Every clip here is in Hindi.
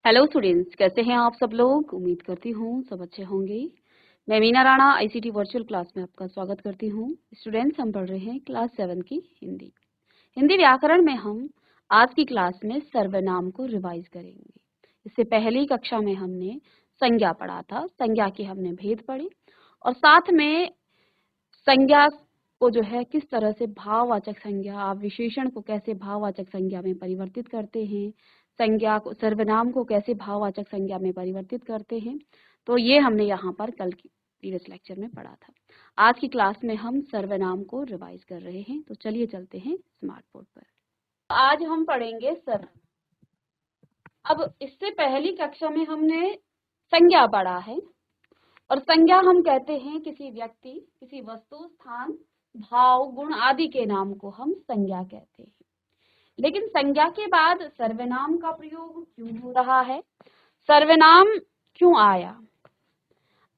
हेलो स्टूडेंट्स, कैसे हैं आप सब लोग। उम्मीद करती हूँ सब अच्छे होंगे। मैं Meena Rana ICT virtual class में आपका स्वागत करती हूँ। स्टूडेंट्स, हम पढ़ रहे हैं क्लास 7 की हिंदी व्याकरण में हम आज की क्लास में सर्वनाम को रिवाइज करेंगे। इससे पहली कक्षा में हमने संज्ञा पढ़ा था, संज्ञा के हमने भेद पढ़े और साथ में संज्ञा को जो है किस तरह से भाववाचक संज्ञा, आप विशेषण को कैसे भाववाचक संज्ञा में परिवर्तित करते हैं, संज्ञा को सर्वनाम को कैसे भाववाचक संज्ञा में परिवर्तित करते हैं। तो ये हमने यहाँ पर कल की प्रीवियस लेक्चर में पढ़ा था। आज की क्लास में हम सर्वनाम को रिवाइज कर रहे हैं। तो चलिए चलते हैं स्मार्ट बोर्ड पर। आज हम पढ़ेंगे सर्वनाम। अब इससे पहली कक्षा में हमने संज्ञा पढ़ा है और संज्ञा हम कहते हैं किसी व्यक्ति, किसी वस्तु, स्थान, भाव, गुण आदि के नाम को हम संज्ञा कहते हैं। लेकिन संज्ञा के बाद सर्वनाम का प्रयोग क्यों हो रहा है, सर्वनाम क्यों आया।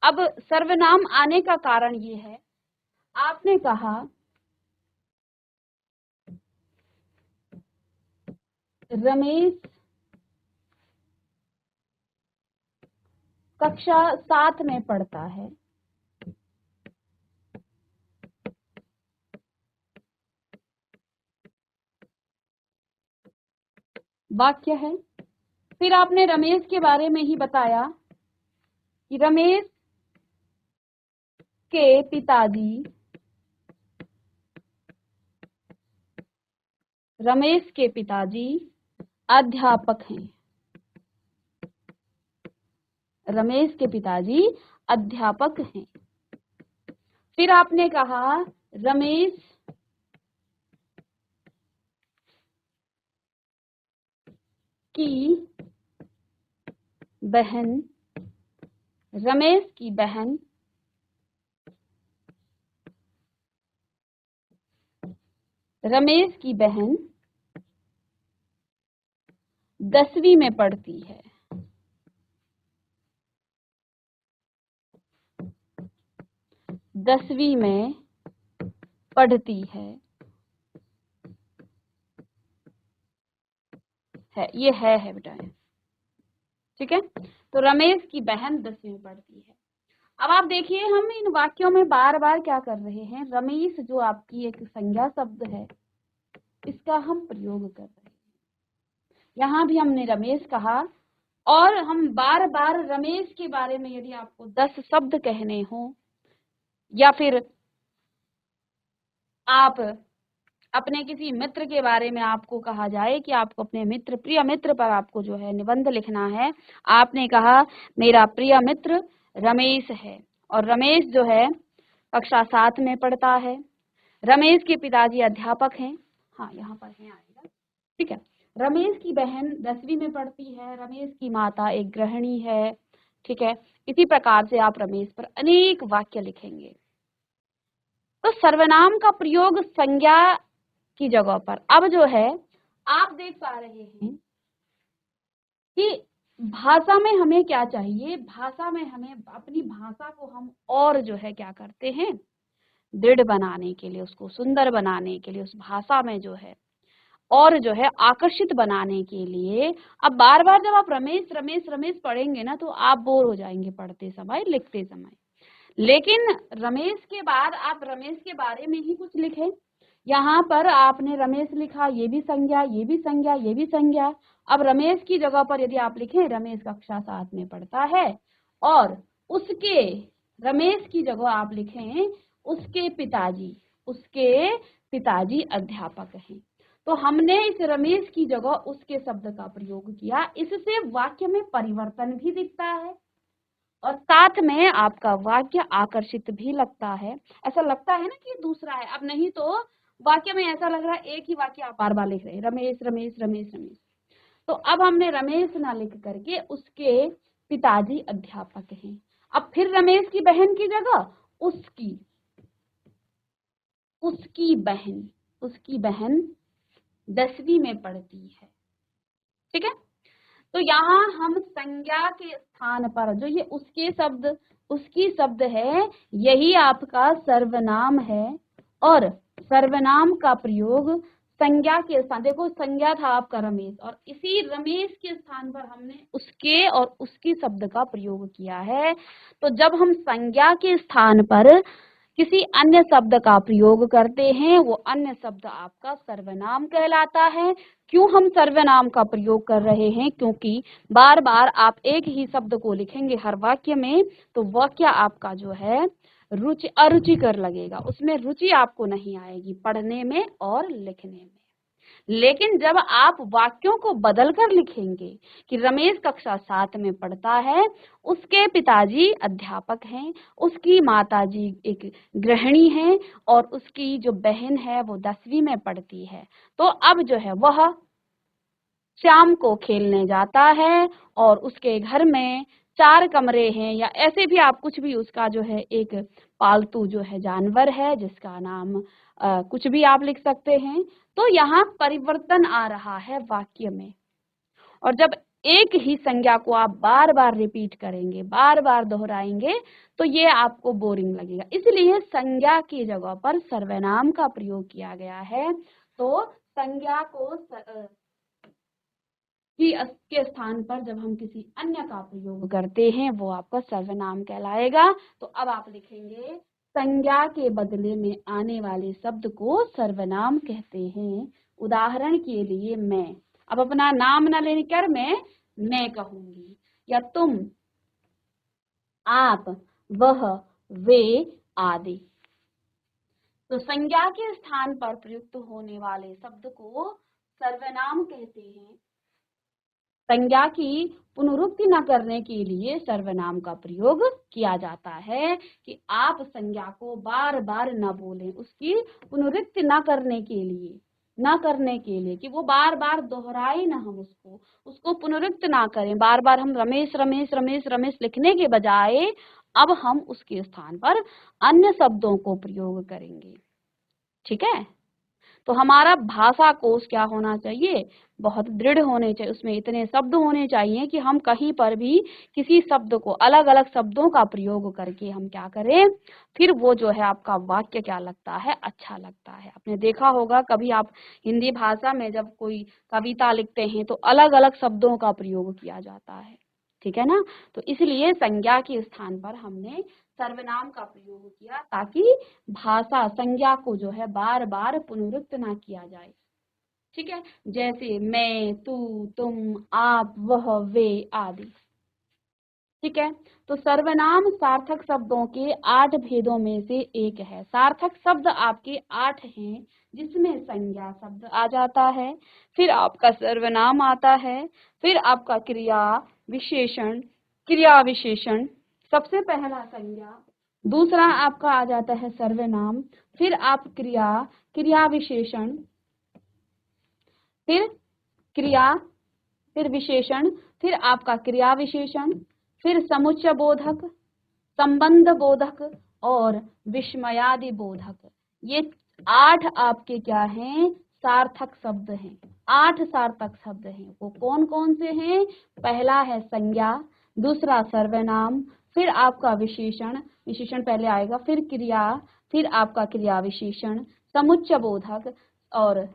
अब सर्वनाम आने का कारण ये है, आपने कहा रमेश कक्षा 7 में पढ़ता है। वाक्य है। फिर आपने रमेश के बारे में ही बताया कि रमेश के पिताजी अध्यापक हैं। रमेश के पिताजी अध्यापक हैं। फिर आपने कहा रमेश की बहन रमेश की बहन 10वीं में पढ़ती है। ये है बेटा, ठीक है। तो रमेश की बहन 10वीं में पढ़ती है। अब आप देखिए, हम इन वाक्यों में बार बार क्या कर रहे हैं, रमेश जो आपकी एक संज्ञा शब्द है, इसका हम प्रयोग कर रहे हैं। यहाँ भी हमने रमेश कहा और हम बार बार रमेश के बारे में यदि आपको 10 शब्द कहने हो या फिर आप अपने किसी मित्र के बारे में आपको कहा जाए कि आपको अपने मित्र, प्रिय मित्र पर आपको जो है निबंध लिखना है, आपने कहा मेरा प्रिय मित्र रमेश है और रमेश जो है कक्षा 7 में पढ़ता है। रमेश के पिताजी अध्यापक हैं। हाँ, यहाँ पर है आएगा, ठीक है। रमेश की बहन 10वीं में पढ़ती है। रमेश की माता एक गृहिणी है, ठीक है। इसी प्रकार से आप रमेश पर अनेक वाक्य लिखेंगे। तो सर्वनाम का प्रयोग संज्ञा की जगह पर अब जो है आप देख पा रहे हैं कि भाषा में हमें क्या चाहिए, भाषा में हमें अपनी भाषा को हम और जो है क्या करते हैं, दृढ़ बनाने के लिए, उसको सुंदर बनाने के लिए, उस भाषा में जो है और जो है आकर्षित बनाने के लिए। अब बार बार जब आप रमेश रमेश रमेश पढ़ेंगे ना तो आप बोर हो जाएंगे पढ़ते समय, लिखते समय। लेकिन रमेश के बाद आप रमेश के बारे में ही कुछ लिखें। यहाँ पर आपने रमेश लिखा, ये भी संज्ञा, ये भी संज्ञा, ये भी संज्ञा। अब रमेश की जगह पर यदि आप लिखें रमेश कक्षा 7 में पढ़ता है और उसके, रमेश की जगह आप लिखें उसके पिताजी अध्यापक हैं। तो हमने इस रमेश की जगह उसके शब्द का प्रयोग किया। इससे वाक्य में परिवर्तन भी दिखता है और साथ में आपका वाक्य आकर्षित भी लगता है। ऐसा लगता है ना कि दूसरा है। अब नहीं तो वाक्य में ऐसा लग रहा है एक ही वाक्य आप बार बार लिख रहे हैं, रमेश रमेश रमेश रमेश। तो अब हमने रमेश ना लिख करके उसके पिताजी अध्यापक हैं। अब फिर रमेश की बहन की जगह उसकी बहन 10वीं में पढ़ती है, ठीक है। तो यहाँ हम संज्ञा के स्थान पर जो ये उसकी शब्द है, यही आपका सर्वनाम है और सर्वनाम का प्रयोग संज्ञा के स्थान, देखो संज्ञा था आपका रमेश, और इसी रमेश के स्थान पर हमने उसके और उसकी शब्द का प्रयोग किया है। तो जब हम संज्ञा के स्थान पर किसी अन्य शब्द का प्रयोग करते हैं, वो अन्य शब्द आपका सर्वनाम कहलाता है। क्यों हम सर्वनाम का प्रयोग कर रहे हैं? क्योंकि बार बार आप एक ही शब्द को लिखेंगे हर वाक्य में, तो वाक्य आपका जो है अरुचिकर लगेगा, उसमें रुचि आपको नहीं आएगी पढ़ने में और लिखने में। लेकिन जब आप वाक्यों को बदल कर लिखेंगे कि रमेश कक्षा 7 में पढ़ता है, उसके पिताजी अध्यापक हैं, उसकी माताजी एक गृहिणी हैं और उसकी जो बहन है वो 10वीं में पढ़ती है, तो अब जो है वह शाम को खेलने जाता है और उसके घर में 4 कमरे हैं, या ऐसे भी आप कुछ भी उसका जो है एक पालतू जो है जानवर है जिसका नाम कुछ भी आप लिख सकते हैं। तो यहाँ परिवर्तन आ रहा है वाक्य में, और जब एक ही संज्ञा को आप बार बार रिपीट करेंगे, बार बार दोहराएंगे, तो ये आपको बोरिंग लगेगा। इसलिए संज्ञा की जगह पर सर्वनाम का प्रयोग किया गया है। तो संज्ञा को के स्थान पर जब हम किसी अन्य का प्रयोग करते हैं, वो आपका सर्वनाम कहलाएगा। तो अब आप लिखेंगे संज्ञा के बदले में आने वाले शब्द को सर्वनाम कहते हैं। उदाहरण के लिए मैं, अब अपना नाम न लेकर मैं कहूंगी, या तुम, आप, वह, वे आदि। तो संज्ञा के स्थान पर प्रयुक्त होने वाले शब्द को सर्वनाम कहते हैं। संज्ञा की पुनरुक्ति न करने के लिए सर्वनाम का प्रयोग किया जाता है कि आप संज्ञा को बार बार न बोलें, उसकी पुनरुक्ति न करने के लिए कि वो बार बार दोहराए ना, हम उसको पुनरुक्त ना करें। बार बार हम रमेश रमेश रमेश रमेश लिखने के बजाय अब हम उसके स्थान पर अन्य शब्दों को प्रयोग करेंगे। ठीक है, तो हमारा भाषा कोश क्या होना चाहिए? बहुत दृढ़ होने चाहिए, उसमें इतने शब्द होने चाहिए कि हम कहीं पर भी किसी शब्द को, अलग अलग शब्दों का प्रयोग करके हम क्या करें, फिर वो जो है आपका वाक्य क्या लगता है, अच्छा लगता है। आपने देखा होगा कभी आप हिंदी भाषा में जब कोई कविता लिखते हैं तो अलग अलग शब्दों का प्रयोग किया जाता है, ठीक है ना। तो इसलिए संज्ञा के स्थान पर हमने सर्वनाम का प्रयोग किया ताकि भाषा संज्ञा को जो है बार बार पुनरुक्त ना किया जाए। ठीक है, जैसे मैं, तू, तुम, आप, वह, वे आदि। ठीक है, तो सर्वनाम सार्थक शब्दों के 8 भेदों में से एक है। सार्थक शब्द आपके 8 हैं, जिसमें संज्ञा शब्द आ जाता है, फिर आपका सर्वनाम आता है, फिर आपका क्रिया विशेषण, सबसे पहला संज्ञा, दूसरा आपका आ जाता है सर्वनाम, फिर आप क्रिया विशेषण, फिर क्रिया, फिर विशेषण, फिर आपका क्रिया विशेषण, फिर समुच्चय बोधक, संबंध बोधक और विस्मयादि बोधक। ये 8 आपके क्या हैं? सार्थक शब्द हैं। 8 सार्थक शब्द हैं। वो कौन कौन से हैं? पहला है संज्ञा, दूसरा सर्वनाम, फिर आपका विशेषण पहले आएगा, फिर क्रिया, फिर आपका क्रिया विशेषण, समुच्चय बोधक, और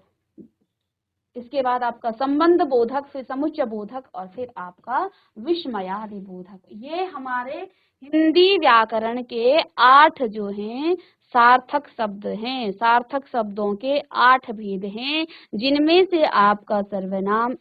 इसके बाद आपका संबंध बोधक, फिर समुच्चय बोधक, और फिर आपका विस्मयादि बोधक। ये हमारे हिंदी व्याकरण के 8 जो हैं सार्थक शब्द हैं। सार्थक शब्दों के 8 भेद हैं, जिनमें से आपका सर्वनाम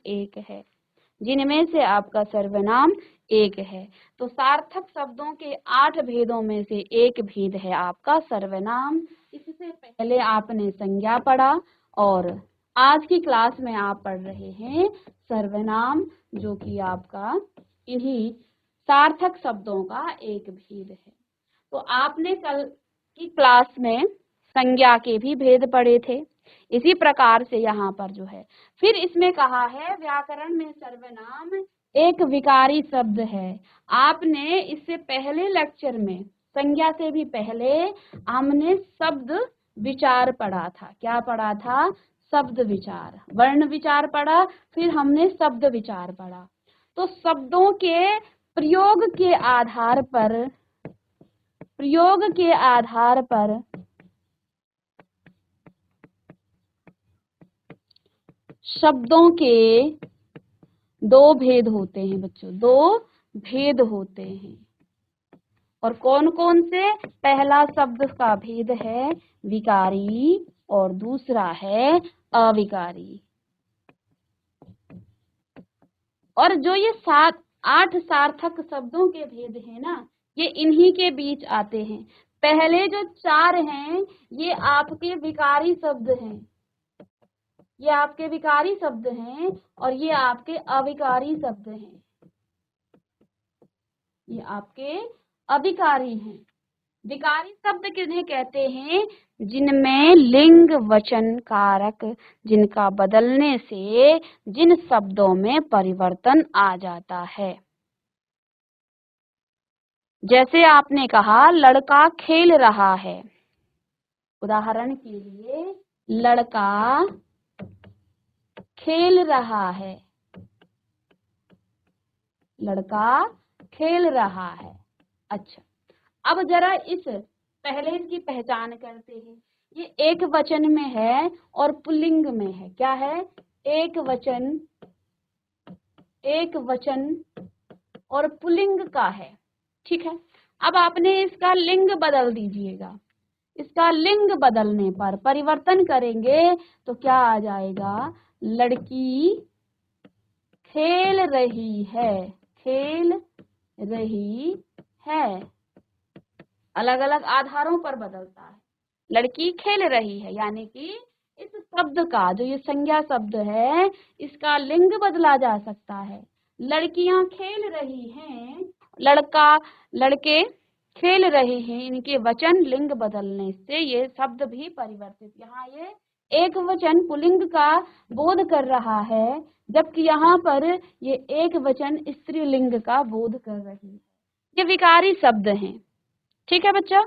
एक है। तो सार्थक शब्दों के 8 भेदों में से एक भेद है आपका सर्वनाम। इससे पहले आपने संज्ञा पढ़ा और आज की क्लास में आप पढ़ रहे हैं सर्वनाम, जो कि आपका इन्हीं सार्थक शब्दों का एक भेद है। तो आपने कल की क्लास में संज्ञा के भी भेद पढ़े थे। इसी प्रकार से यहाँ पर जो है फिर इसमें कहा है व्याकरण में सर्वनाम एक विकारी शब्द है। आपने इससे पहले लेक्चर में, संज्ञा से भी पहले, हमने शब्द विचार पढ़ा था। क्या पढ़ा था? शब्द विचार, वर्ण विचार पढ़ा, फिर हमने शब्द विचार पढ़ा। तो शब्दों के प्रयोग के आधार पर शब्दों के दो भेद होते हैं बच्चों, दो भेद होते हैं। और कौन कौन से? पहला शब्द का भेद है विकारी और दूसरा है अविकारी। और जो ये 8 सार्थक शब्दों के भेद हैं ना, ये इन्हीं के बीच आते हैं। पहले जो 4 हैं ये आपके विकारी शब्द हैं, ये आपके विकारी शब्द हैं, और ये आपके अविकारी शब्द हैं, ये आपके अविकारी हैं। विकारी शब्द किन्हें कहते हैं? जिनमें लिंग वचन कारक, जिनका बदलने से जिन शब्दों में परिवर्तन आ जाता है। जैसे आपने कहा लड़का खेल रहा है, उदाहरण के लिए लड़का खेल रहा है, लड़का खेल रहा है। अच्छा, अब जरा इस पहले इसकी पहचान करते हैं। ये एक वचन में है और पुल्लिंग में है। क्या है? एक वचन और पुल्लिंग का है। ठीक है, अब आपने इसका लिंग बदल दीजिएगा। इसका लिंग बदलने पर परिवर्तन करेंगे तो क्या आ जाएगा? लड़की खेल रही है, खेल रही है। अलग अलग आधारों पर बदलता है। लड़की खेल रही है यानी कि इस शब्द का, जो ये संज्ञा शब्द है, इसका लिंग बदला जा सकता है। लड़कियां खेल रही हैं, लड़का लड़के खेल रहे हैं, इनके वचन लिंग बदलने से ये शब्द भी परिवर्तित, यहाँ ये एक वचन पुल्लिंग का बोध कर रहा है, जबकि यहाँ पर ये एक वचन स्त्रीलिंग का बोध कर रही है। ये विकारी शब्द हैं। ठीक है बच्चा।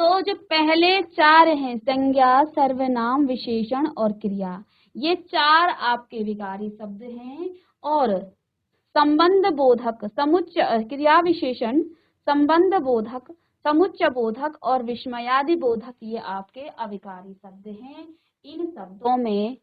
तो जो पहले 4 हैं, संज्ञा, सर्वनाम, विशेषण और क्रिया, ये 4 आपके विकारी शब्द हैं। और संबंध बोधक, समुच्चय, क्रिया विशेषण, संबंध बोधक, समुच्चय बोधक और विस्मयादि बोधक, ये आपके अविकारी शब्द हैं। इन शब्दों में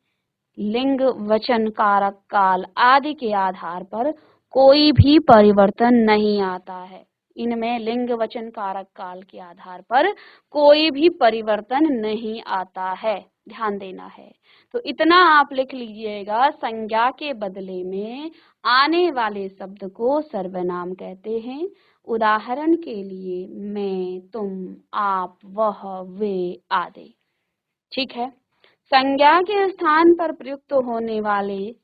लिंग, वचन, कारक, काल आदि के आधार पर कोई भी परिवर्तन नहीं आता है। इनमें लिंग, वचन, कारक, काल के आधार पर कोई भी परिवर्तन नहीं आता है, ध्यान देना है। तो इतना आप लिख लीजिएगा, संज्ञा के बदले में आने वाले शब्द को सर्वनाम कहते हैं। उदाहरण के लिए मैं, तुम, आप, वह, वे आदि। ठीक है, संज्ञा के स्थान पर प्रयुक्त होने वाले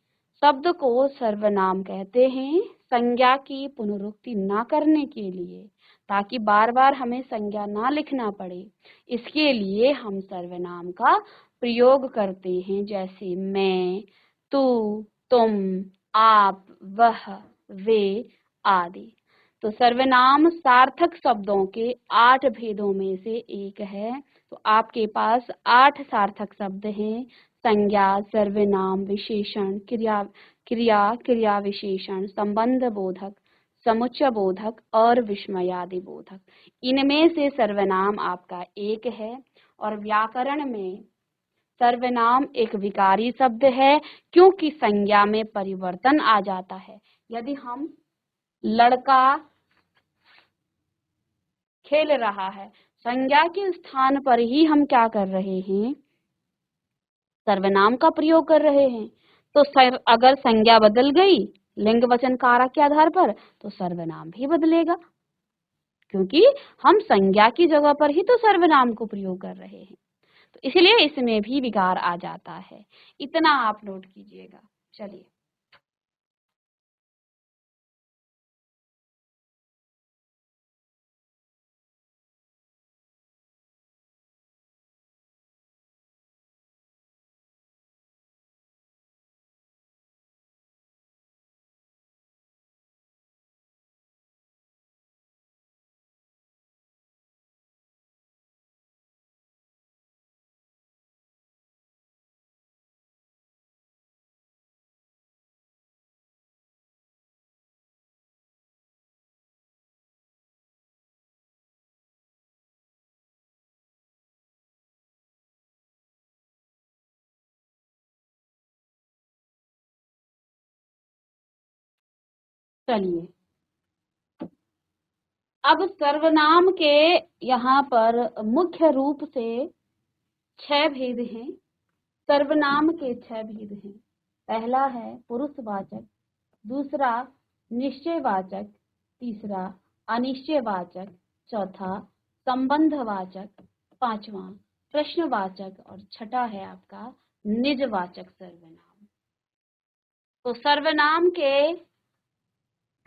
शब्द को सर्वनाम कहते हैं, संज्ञा की पुनरुक्ति ना करने के लिए, ताकि बार बार हमें संज्ञा ना लिखना पड़े, इसके लिए हम सर्वनाम का प्रयोग करते हैं। जैसे मैं, तू, तुम, आप, वह, वे आदि। तो सर्वनाम सार्थक शब्दों के 8 भेदों में से एक है। तो आपके पास 8 सार्थक शब्द हैं, संज्ञा, सर्वनाम, विशेषण, क्रिया विशेषण, संबंध बोधक, समुच्चय बोधक और विस्मयादि बोधक। इनमें से सर्वनाम आपका एक है। और व्याकरण में सर्वनाम एक विकारी शब्द है, क्योंकि संज्ञा में परिवर्तन आ जाता है। यदि हम लड़का खेल रहा है, संज्ञा के स्थान पर ही हम क्या कर रहे हैं? सर्वनाम का प्रयोग कर रहे हैं। तो अगर संज्ञा बदल गई लिंग, वचन, कारक के आधार पर, तो सर्वनाम भी बदलेगा, क्योंकि हम संज्ञा की जगह पर ही तो सर्वनाम को प्रयोग कर रहे हैं। तो इसलिए इसमें भी विकार आ जाता है। इतना आप नोट कीजिएगा। चलिए। चलिए, अब सर्वनाम के यहाँ पर मुख्य रूप से 6 भेद हैं। सर्वनाम के 6 भेद हैं। पहला है पुरुषवाचक, दूसरा निश्चयवाचक, तीसरा अनिश्चयवाचक, चौथा संबंधवाचक, पांचवा प्रश्नवाचक और छठा है आपका निजवाचक सर्वनाम। तो सर्वनाम के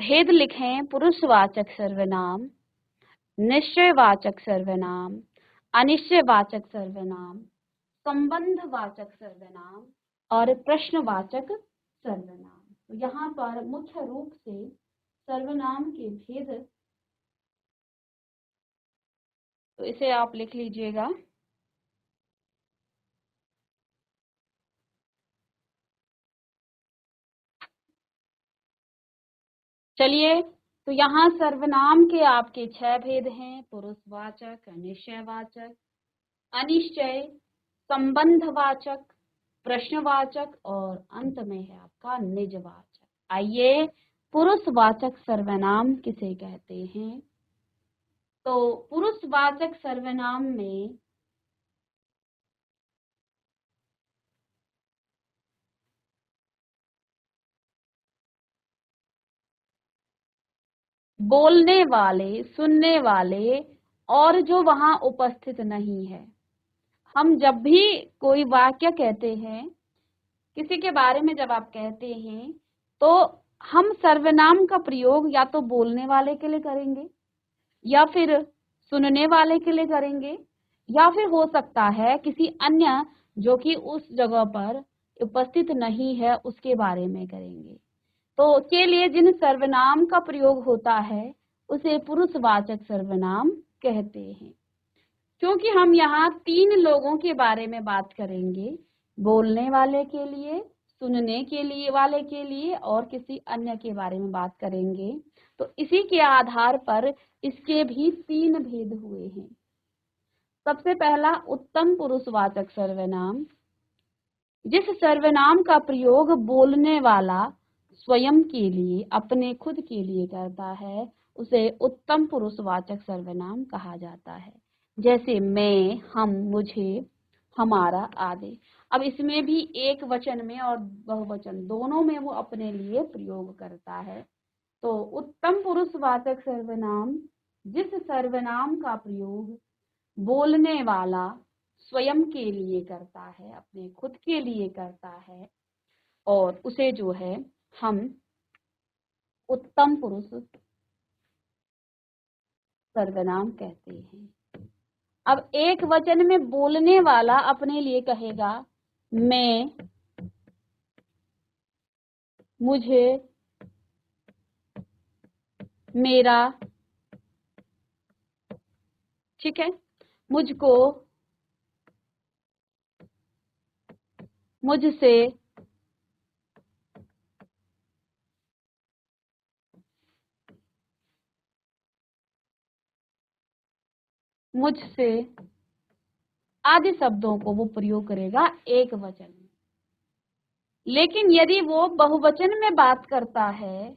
भेद लिखें: पुरुषवाचक सर्वनाम, निश्चयवाचक सर्वनाम, अनिश्चयवाचक सर्वनाम, संबंधवाचक सर्वनाम और प्रश्नवाचक सर्वनाम। तो यहाँ पर मुख्य रूप से सर्वनाम के भेद, तो इसे आप लिख लीजिएगा। चलिए, तो यहाँ सर्वनाम के आपके 6 भेद हैं: पुरुषवाचक, निश्चयवाचक, अनिश्चय, संबंधवाचक, प्रश्नवाचक और अंत में है आपका निजवाचक। आइए, पुरुषवाचक सर्वनाम किसे कहते हैं? तो पुरुषवाचक सर्वनाम में बोलने वाले, सुनने वाले और जो वहां उपस्थित नहीं है। हम जब भी कोई वाक्य कहते हैं, किसी के बारे में जब आप कहते हैं, तो हम सर्वनाम का प्रयोग या तो बोलने वाले के लिए करेंगे, या फिर सुनने वाले के लिए करेंगे, या फिर हो सकता है किसी अन्य जो कि उस जगह पर उपस्थित नहीं है उसके बारे में करेंगे। तो के लिए जिन सर्वनाम का प्रयोग होता है उसे पुरुषवाचक सर्वनाम कहते हैं। क्योंकि हम यहाँ 3 लोगों के बारे में बात करेंगे: बोलने वाले के लिए, सुनने के लिए वाले के लिए और किसी अन्य के बारे में बात करेंगे। तो इसी के आधार पर इसके भी 3 भेद हुए हैं। सबसे पहला उत्तम पुरुषवाचक सर्वनाम। जिस सर्वनाम का प्रयोग बोलने वाला स्वयं के लिए, अपने खुद के लिए करता है, उसे उत्तम पुरुषवाचक सर्वनाम कहा जाता है। जैसे मैं, हम, मुझे, हमारा आदि। अब इसमें भी एक वचन में और बहुवचन दोनों में वो अपने लिए प्रयोग करता है। तो उत्तम पुरुषवाचक सर्वनाम जिस सर्वनाम का प्रयोग बोलने वाला स्वयं के लिए करता है, अपने खुद के लिए करता है, और उसे जो है हम उत्तम पुरुष सर्वनाम कहते हैं। अब एक वचन में बोलने वाला अपने लिए कहेगा मैं, मुझे, मेरा, ठीक है, मुझको, मुझसे, मुझसे आदि शब्दों को वो प्रयोग करेगा एक वचन में। लेकिन यदि वो बहुवचन में बात करता है,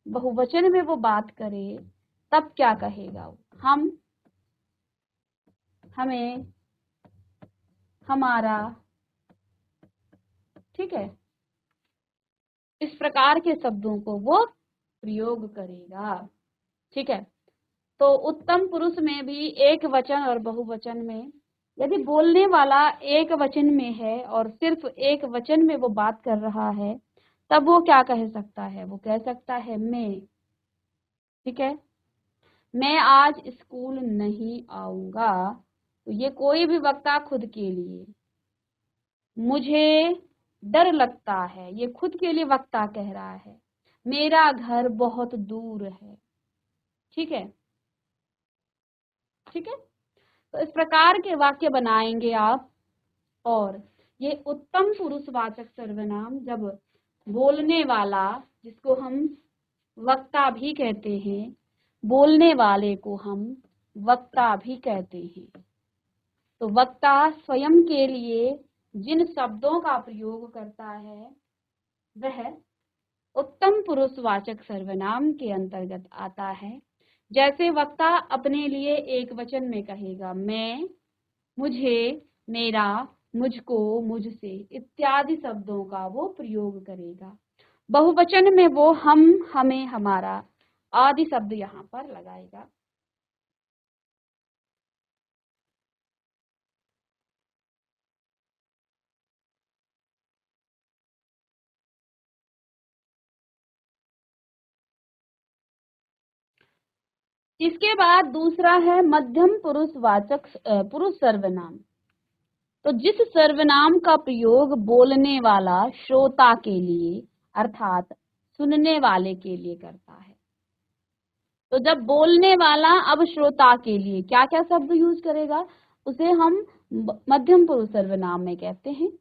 बहुवचन में वो बात करे, तब क्या कहेगा वो? हम, हमें, हमारा, ठीक है, इस प्रकार के शब्दों को वो प्रयोग करेगा। ठीक है, तो उत्तम पुरुष में भी एक वचन और बहुवचन में, यदि बोलने वाला एक वचन में है और सिर्फ एक वचन में वो बात कर रहा है, तब वो क्या कह सकता है? वो कह सकता है मैं। ठीक है, मैं आज स्कूल नहीं आऊंगा। तो ये कोई भी वक्ता खुद के लिए। मुझे डर लगता है, ये खुद के लिए वक्ता कह रहा है। मेरा घर बहुत दूर है। ठीक है, ठीक है, तो इस प्रकार के वाक्य बनाएंगे आप। और ये उत्तम पुरुषवाचक सर्वनाम जब बोलने वाला, जिसको हम वक्ता भी कहते हैं, बोलने वाले को हम वक्ता भी कहते हैं। तो वक्ता स्वयं के लिए जिन शब्दों का प्रयोग करता है, वह उत्तम पुरुषवाचक सर्वनाम के अंतर्गत आता है। जैसे वक्ता अपने लिए एक वचन में कहेगा मैं, मुझे, मेरा, मुझको, मुझसे इत्यादि शब्दों का वो प्रयोग करेगा। बहुवचन में वो हम, हमें, हमारा आदि शब्द यहाँ पर लगाएगा। इसके बाद दूसरा है मध्यम पुरुषवाचक पुरुष सर्वनाम। तो जिस सर्वनाम का प्रयोग बोलने वाला श्रोता के लिए अर्थात सुनने वाले के लिए करता है। तो जब बोलने वाला अब श्रोता के लिए क्या क्या शब्द यूज करेगा, उसे हम मध्यम पुरुष सर्वनाम में कहते हैं।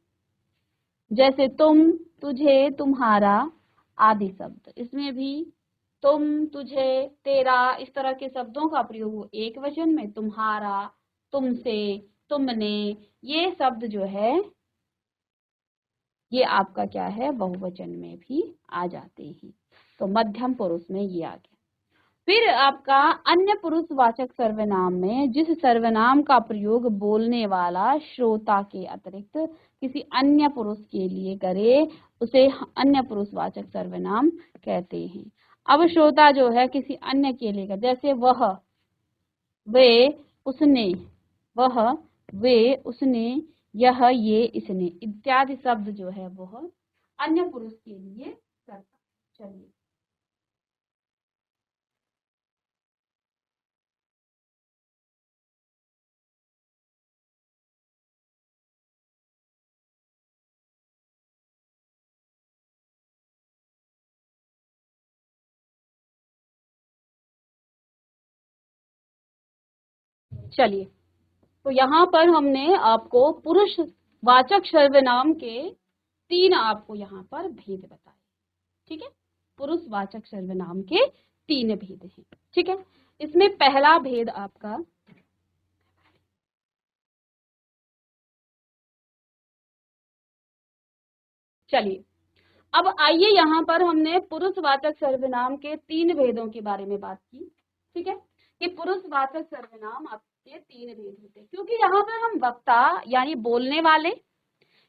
जैसे तुम, तुझे, तुम्हारा आदि शब्द। इसमें भी तुम, तुझे, तेरा इस तरह के शब्दों का प्रयोग एक वचन में, तुम्हारा, तुमसे, तुमने, ये शब्द जो है ये आपका क्या है बहुवचन में भी आ जाते हैं। तो मध्यम पुरुष में ये आ गया। फिर आपका अन्य पुरुषवाचक सर्वनाम में जिस सर्वनाम का प्रयोग बोलने वाला श्रोता के अतिरिक्त किसी अन्य पुरुष के लिए करे उसे अन्य पुरुषवाचक सर्वनाम कहते हैं। अब श्रोता जो है किसी अन्य के लिए करे, जैसे वह, वे, उसने, वह, वे, उसने, यह, ये, इसने इत्यादि शब्द जो है वह अन्य पुरुष के लिए करता है। चलिए चलिए तो यहाँ पर हमने आपको पुरुषवाचक सर्वनाम के 3 आपको यहाँ पर भेद बताए। ठीक है, पुरुषवाचक सर्वनाम के 3 भेद हैं। ठीक है, इसमें पहला भेद आपका चलिए अब आइए यहाँ पर हमने पुरुषवाचक सर्वनाम के 3 भेदों के बारे में बात की। ठीक है, कि पुरुषवाचक सर्वनाम आपके 3 भेद होते हैं, क्योंकि यहाँ पर हम वक्ता यानी बोलने वाले,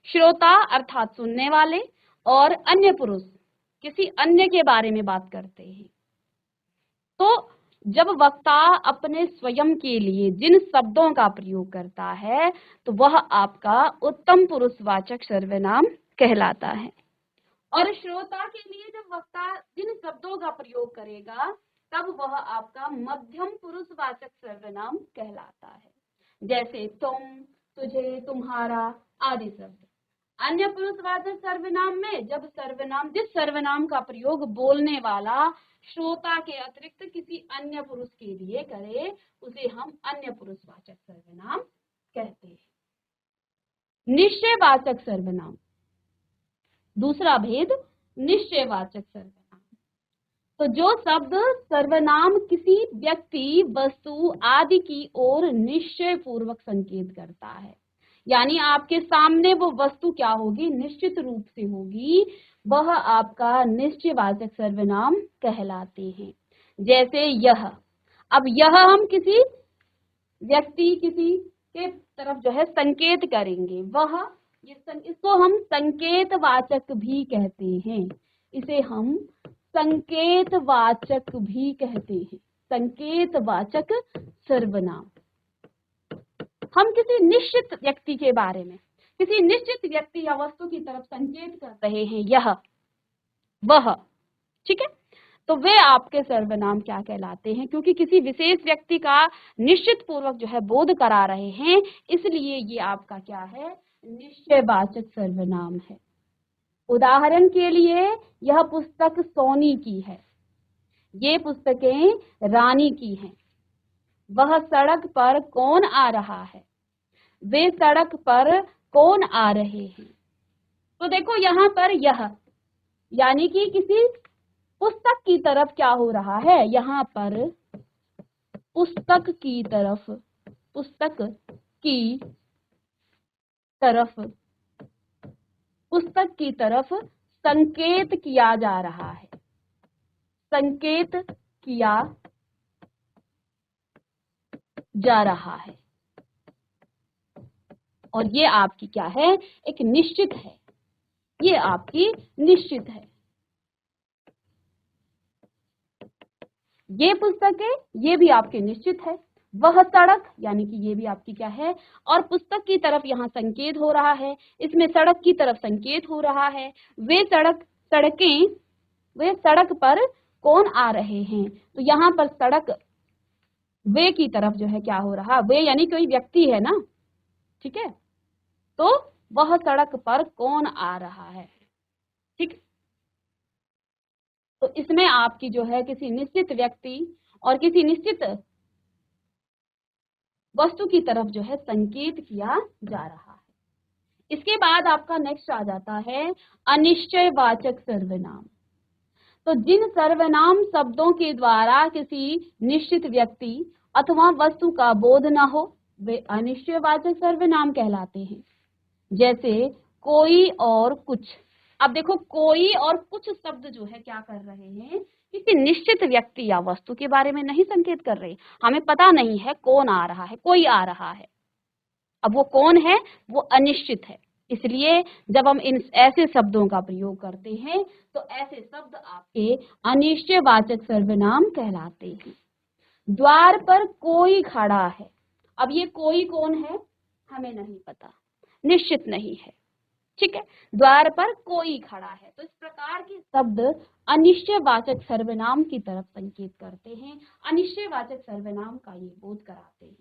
श्रोता अर्थात सुनने वाले और अन्य पुरुष किसी अन्य के बारे में बात करते हैं। तो जब वक्ता अपने स्वयं के लिए जिन शब्दों का प्रयोग करता है तो वह आपका उत्तम पुरुषवाचक सर्वनाम कहलाता है, और श्रोता के लिए जब वक्ता जिन शब्दों का प्रयोग करेगा तब वह आपका मध्यम पुरुषवाचक सर्वनाम कहलाता है। जैसे तुम, तुझे, तुम्हारा आदि शब्द। अन्य पुरुषवाचक सर्वनाम में जब सर्वनाम जिस सर्वनाम का प्रयोग बोलने वाला श्रोता के अतिरिक्त किसी अन्य पुरुष के लिए करे उसे हम अन्य पुरुषवाचक सर्वनाम कहते हैं। निश्चयवाचक सर्वनाम, दूसरा भेद निश्चयवाचक सर्वनाम। तो जो शब्द सर्वनाम किसी व्यक्ति, वस्तु आदि की ओर निश्चय पूर्वक संकेत करता है, यानी आपके सामने वो वस्तु क्या होगी, निश्चित रूप से होगी, वह आपका निश्चयवाचक सर्वनाम कहलाते हैं। जैसे यह, अब यह हम किसी व्यक्ति, किसी के तरफ जो है संकेत करेंगे, वह इसको हम संकेतवाचक भी कहते हैं। इसे हम संकेतवाचक भी कहते हैं, संकेतवाचक सर्वनाम। हम किसी निश्चित व्यक्ति के बारे में, किसी निश्चित व्यक्ति या वस्तु की तरफ संकेत कर रहे हैं, यह, वह। ठीक है, तो वे आपके सर्वनाम क्या कहलाते हैं, क्योंकि किसी विशेष व्यक्ति का निश्चित पूर्वक जो है बोध करा रहे हैं, इसलिए ये आपका क्या है, निश्चयवाचक सर्वनाम है। उदाहरण के लिए यह पुस्तक सोनी की है, ये पुस्तकें रानी की हैं। वह सड़क पर कौन आ रहा है, वे सड़क पर कौन आ रहे हैं। तो देखो यहाँ पर यह यानी कि किसी पुस्तक की तरफ क्या हो रहा है, यहाँ पर पुस्तक की तरफ, पुस्तक की तरफ, पुस्तक की तरफ संकेत किया जा रहा है, संकेत किया जा रहा है। और ये आपकी क्या है, एक निश्चित है, ये आपकी निश्चित है। ये पुस्तकें, ये भी आपके निश्चित है। वह सड़क, यानी कि ये भी आपकी क्या है, और पुस्तक की तरफ यहाँ संकेत हो रहा है, इसमें सड़क की तरफ संकेत हो रहा है। वे सड़कें, वे सड़क पर कौन आ रहे हैं, तो यहाँ पर सड़क वे की तरफ जो है क्या हो रहा, वे यानी कोई व्यक्ति है ना, ठीक है, तो वह सड़क पर कौन आ रहा है, ठीक। तो इसमें आपकी जो है किसी निश्चित व्यक्ति और किसी निश्चित वस्तु की तरफ जो है संकेत किया जा रहा है। इसके बाद आपका नेक्स्ट आ जाता है अनिश्चयवाचक सर्वनाम। तो जिन सर्वनाम शब्दों के द्वारा किसी निश्चित व्यक्ति अथवा वस्तु का बोध न हो, वे अनिश्चयवाचक सर्वनाम कहलाते हैं। जैसे कोई और कुछ। अब देखो, कोई और कुछ शब्द जो है क्या कर रहे हैं, किसी निश्चित व्यक्ति या वस्तु के बारे में नहीं संकेत कर रहे। हमें पता नहीं है कौन आ रहा है, कोई आ रहा है, अब वो कौन है, वो अनिश्चित है। इसलिए जब हम इन ऐसे शब्दों का प्रयोग करते हैं तो ऐसे शब्द आपके अनिश्चयवाचक सर्वनाम कहलाते हैं। द्वार पर कोई खड़ा है। अब ये कोई कौन है, हमें नहीं पता, निश्चित नहीं है, ठीक है। द्वार पर कोई खड़ा है, तो इस प्रकार के शब्द अनिश्चयवाचक सर्वनाम की तरफ संकेत करते हैं, अनिश्चयवाचक सर्वनाम का ये बोध कराते हैं।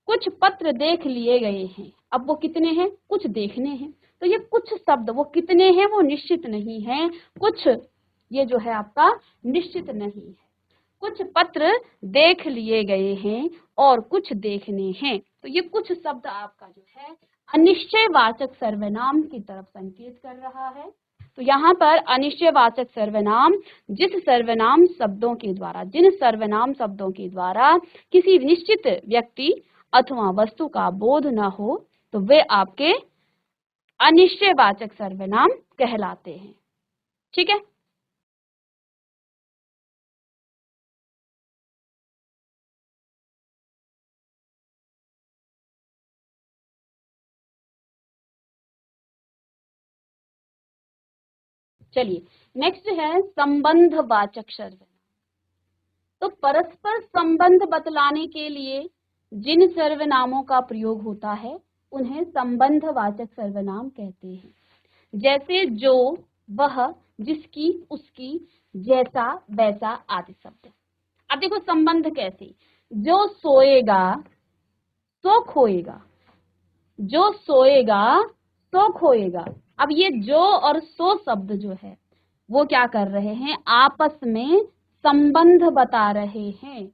कुछ पत्र देख लिए गए हैं। अब वो कितने हैं, कुछ देखने हैं, तो ये कुछ शब्द वो कितने हैं वो निश्चित नहीं है, कुछ ये जो है आपका निश्चित नहीं है। कुछ पत्र देख लिए गए हैं और कुछ देखने हैं, तो ये कुछ शब्द आपका जो है अनिश्चयवाचक सर्वनाम की तरफ संकेत कर रहा है। तो यहाँ पर अनिश्चयवाचक सर्वनाम जिन सर्वनाम शब्दों के द्वारा किसी निश्चित व्यक्ति अथवा वस्तु का बोध न हो, तो वे आपके अनिश्चयवाचक सर्वनाम कहलाते हैं, ठीक है। चलिए नेक्स्ट है संबंधवाचक सर्वनाम। तो परस्पर संबंध बतलाने के लिए जिन सर्वनामों का प्रयोग होता है उन्हें संबंधवाचक सर्वनाम कहते हैं। जैसे जो, वह, जिसकी, उसकी, जैसा, वैसा आदि शब्द। अब देखो संबंध कैसे, जो सोएगा सो खोएगा, जो सोएगा सो खोएगा। अब ये जो और सो शब्द जो है वो क्या कर रहे हैं, आपस में संबंध बता रहे हैं।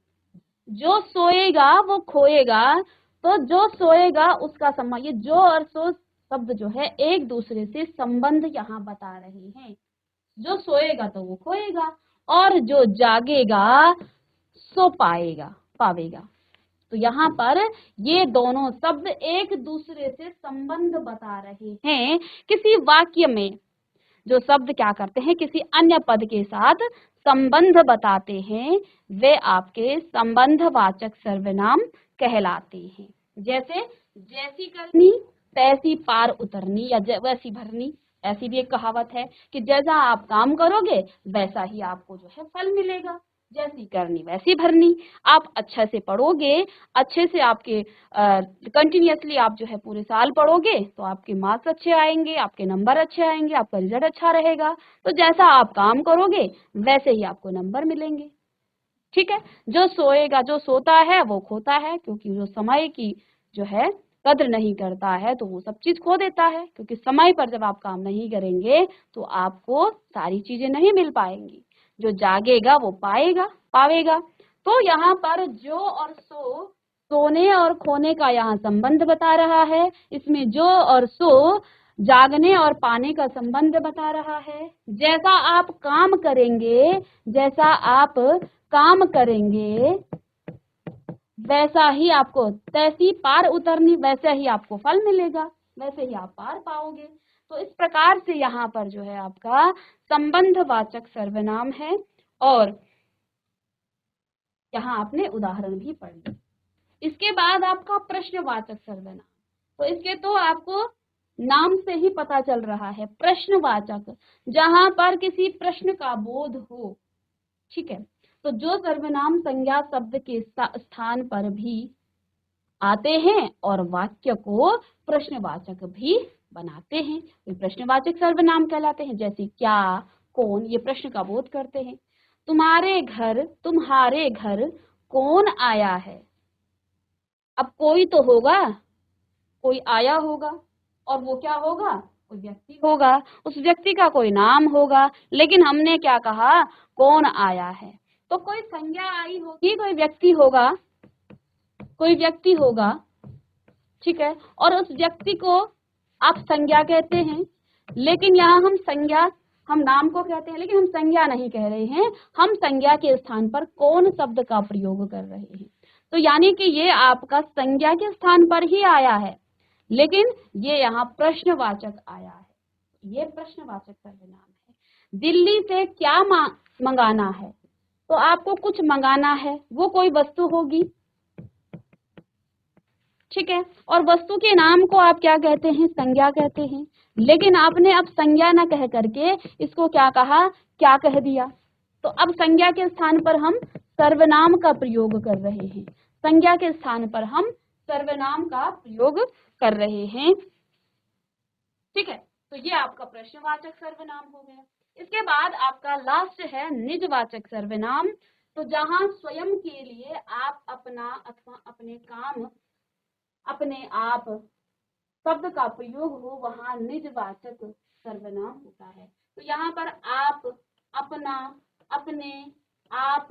जो सोएगा वो खोएगा, तो जो सोएगा उसका संबंध, ये जो और सो शब्द जो है एक दूसरे से संबंध यहाँ बता रहे हैं। जो सोएगा तो वो खोएगा, और जो जागेगा सो पावेगा। तो यहाँ पर ये दोनों शब्द एक दूसरे से संबंध बता रहे हैं। किसी वाक्य में जो शब्द क्या करते हैं, किसी अन्य पद के साथ संबंध बताते हैं, वे आपके संबंधवाचक सर्वनाम कहलाते हैं। जैसे जैसी करनी तैसी पार उतरनी, या वैसी भरनी। ऐसी भी एक कहावत है कि जैसा आप काम करोगे वैसा ही आपको जो है फल मिलेगा। जैसी करनी वैसी भरनी। आप अच्छे से पढ़ोगे, अच्छे से आपके कंटिन्यूअसली आप जो है पूरे साल पढ़ोगे तो आपके मार्क्स अच्छे आएंगे, आपके नंबर अच्छे आएंगे, आपका रिजल्ट अच्छा रहेगा। तो जैसा आप काम करोगे वैसे ही आपको नंबर मिलेंगे, ठीक है। जो सोएगा, जो सोता है वो खोता है, क्योंकि जो समय की जो है कद्र नहीं करता है तो वो सब चीज खो देता है। क्योंकि समय पर जब आप काम नहीं करेंगे तो आपको सारी चीजें नहीं मिल पाएंगी। जो जागेगा वो पावेगा। तो यहाँ पर जो और सोने और खोने का यहाँ संबंध बता रहा है। इसमें जो और सो जागने और पाने का संबंध बता रहा है। जैसा आप काम करेंगे वैसा ही आपको, तैसी पार उतरनी, वैसे ही आपको फल मिलेगा, वैसे ही आप पार पाओगे। तो इस प्रकार से यहाँ पर जो है आपका संबंधवाचक सर्वनाम है। और यहाँ आपने उदाहरण भी पढ़ लिया। इसके बाद आपका प्रश्नवाचक सर्वनाम, तो इसके तो आपको नाम से ही पता चल रहा है, प्रश्नवाचक, जहां पर किसी प्रश्न का बोध हो। ठीक है, तो जो सर्वनाम संज्ञा शब्द के स्थान पर भी आते हैं और वाक्य को प्रश्नवाचक भी बनाते हैं, तो प्रश्नवाचक सर्वनाम कहलाते हैं। जैसे क्या, कौन, ये प्रश्न का बोध करते हैं। तुम्हारे घर कौन आया है? अब कोई तो होगा, कोई आया होगा, और वो क्या होगा? कोई व्यक्ति होगा, उस व्यक्ति का कोई नाम होगा, लेकिन हमने क्या कहा? कौन आया है। तो कोई संज्ञा आई होगी, कोई व्यक्ति होगा, कोई व्यक्ति होगा, ठीक है, और उस व्यक्ति को आप संज्ञा कहते हैं। लेकिन यहाँ हम नाम को कहते हैं, लेकिन हम संज्ञा नहीं कह रहे हैं, हम संज्ञा के स्थान पर कौन शब्द का प्रयोग कर रहे हैं। तो यानी कि ये आपका संज्ञा के स्थान पर ही आया है, लेकिन ये यहाँ प्रश्नवाचक आया है, ये प्रश्नवाचक सर्वनाम है। दिल्ली से क्या मंगाना है? तो आपको कुछ मंगाना है, वो कोई वस्तु होगी, ठीक है, और वस्तु के नाम को आप क्या कहते हैं? संज्ञा कहते हैं। लेकिन आपने अब संज्ञा न कह करके इसको क्या कहा? क्या कह दिया। तो अब संज्ञा के स्थान पर हम सर्वनाम का प्रयोग कर रहे हैं, संज्ञा के स्थान पर हम सर्वनाम का प्रयोग कर रहे हैं। ठीक है, तो ये आपका प्रश्नवाचक सर्वनाम हो गया। इसके बाद आपका लास्ट है निजवाचक सर्वनाम। तो जहां स्वयं के लिए आप अपना अथवा अपने काम, अपने आप शब्द का प्रयोग हो, वहां निजवाचक सर्वनाम होता है। तो यहाँ पर आप, अपना, अपने, आप,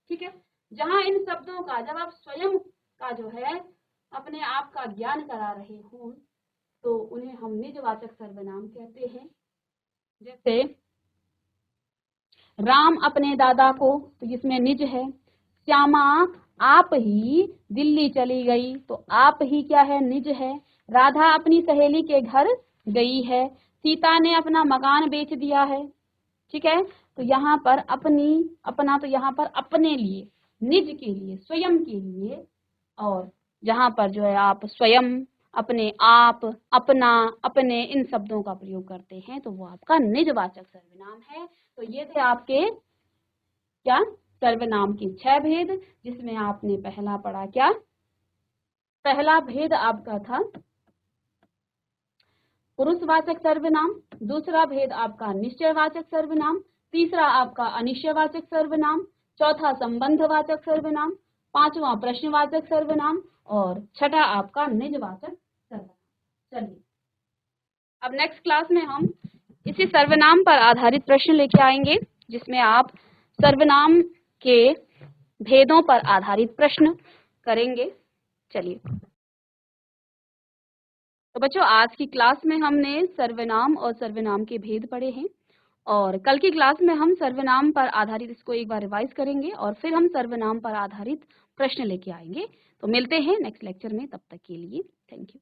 ठीक है, जहां इन शब्दों का जब आप स्वयं का जो है अपने आप का ज्ञान करा रहे हो, तो उन्हें हम निजवाचक सर्वनाम कहते हैं। जैसे राम अपने दादा को, तो जिसमें निज है। श्यामा आप ही दिल्ली चली गई, तो आप ही क्या है? निज है। राधा अपनी सहेली के घर गई है। सीता ने अपना मकान बेच दिया है। ठीक है, तो यहाँ पर अपनी, अपना, तो यहाँ पर अपने लिए, निज के लिए, स्वयं के लिए, और जहाँ पर जो है आप स्वयं, अपने आप, अपना, अपने, इन शब्दों का प्रयोग करते हैं, तो वो आपका निजवाचक सर्वनाम है। तो ये थे आपके क्या? सर्वनाम के 6 भेद, जिसमें आपने पहला पढ़ा क्या? पहला भेद आपका था पुरुषवाचक सर्वनाम, दूसरा भेद आपका निश्चयवाचक सर्वनाम, तीसरा आपका अनिश्चयवाचक सर्वनाम, चौथा संबंधवाचक सर्वनाम, पांचवा प्रश्नवाचक सर्वनाम, और छठा आपका निजवाचक सर्वनाम। चलिए, अब नेक्स्ट क्लास में हम इसी सर्वनाम पर आधारित प्रश्न लेके आएंगे, जिसमें आप सर्वनाम के भेदों पर आधारित प्रश्न करेंगे। चलिए, तो बच्चों, आज की क्लास में हमने सर्वनाम और सर्वनाम के भेद पढ़े हैं, और कल की क्लास में हम सर्वनाम पर आधारित इसको एक बार रिवाइज करेंगे, और फिर हम सर्वनाम पर आधारित प्रश्न लेके आएंगे। तो मिलते हैं नेक्स्ट लेक्चर में, तब तक के लिए थैंक यू।